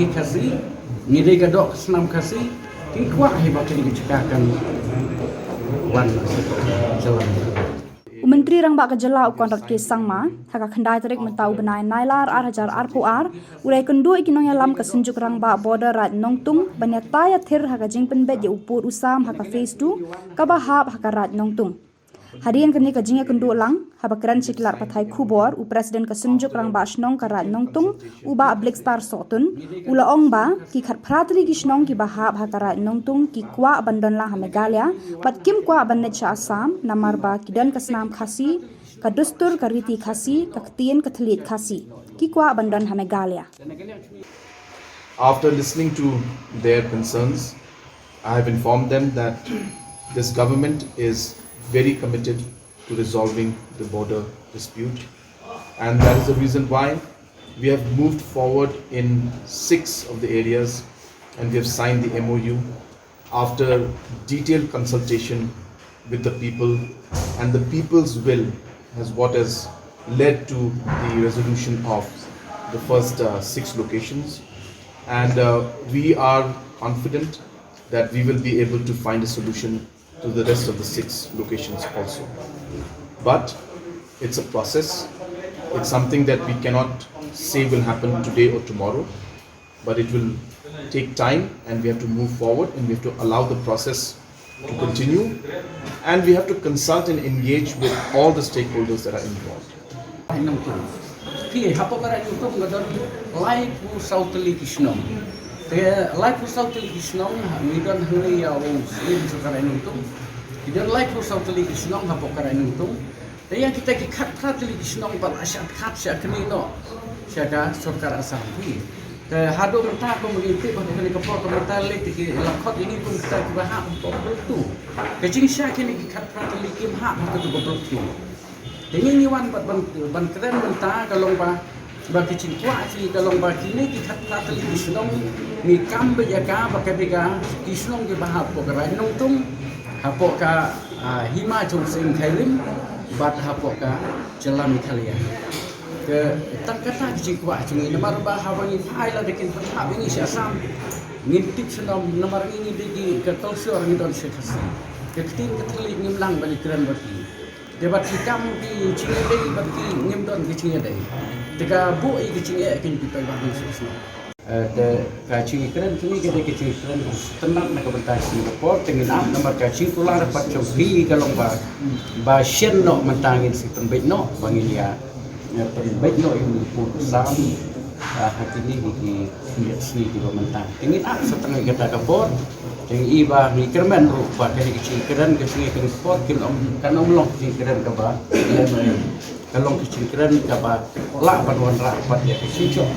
ki Khasi ngide gadok Snam Khasi ki Kwah hebat ni cekakan wan jalan. Menteri Rang Bak Kejala Kontrak Kisang Ma, haka kendai tarik mentau benai nailar arhajar arpuar, ulai kendu ikinong yalam kesenjuk Rang Bak border rat Nongtung, banyatai athir haka jingpen bet ya upur usam haka phase 2, kabahap haka rat Nongtung. Hadian kini kajingnya kendu lang, haba keran ciklar patai kubor, u presiden kesenjuk Rang Bak Shnong ka rat Nongtung, uba ablik star sotun, ula ong ba, ki khat pratli ki Shnong ki bahap haka rat Nongtung, ki Kwah bandon lang ha Meghalaya, bat kim Kwah bandet cha Assam, namar ba kidan ke Snam Khasi, ka dustur ka riti Khasi, ka ketien ka telit Khasi, ki Kwah bandon ha Meghalaya. After listening to their concerns, I have informed them that this government is very committed to resolving the border dispute, and that is the reason why we have moved forward in 6 of the areas, and we have signed the MOU after detailed consultation with the people, and the people's will has what has led to the resolution of the first 6 locations, and we are confident that we will be able to find a solution to the rest of the 6 locations also. But it's a process. It's something that we cannot say will happen today or tomorrow, but it will take time, and we have to move forward, and we have to allow the process to continue, and we have to consult and engage with all the stakeholders that are involved. Leit for South-Tili Shnong, we don't hurry our own sleep to Karanungtung. We don't like for South-Tili Shnong, Hapo Karanungtung. They are taking cut Pratili Shnong, but I shall cut Shakanino, Shaka, Sokar Assam. The Hado Taco will take on the Helicopter Metallic, Lakot, and you can start to have a two. The Jing Shakin cut Pratili Kim Hap to go broke two. The only one but one Kran Takalomba. Bagi Kwah si kalau bagi ni kita kata li Shillong ni kambe jaga bakadega Shillong ke bahap pokra Nongtung hapoka hima chung sing khairim bat hapoka jalan Meghalaya ke tak kata Kwah cungi nomor bahapa ni hai la dekin bahap ini si Assam ngintip Shillong nomor ini degi ke tolsor ni don Khasi ke tin ke telik Ngim lang balik keren bagi debat hikam di Cingedei bagi Ngim don ke Cingedei Teka bu i kecing akan kita bangun semua. Kacing keren kini kita kecing keren tenang nak bertasi report dengan nomor kacing tulang dapat cobi kalau ba shen no mentangin si pembet no bangin ya pembet no ini pun sami hati ini di sini di mentang. Ingin setengah kita report dengan iba ni kerman rupa dari kecing keren kecing report kan long kecing keren kaba kalau kecil keren kaba lah paduan rapat ya kecil cok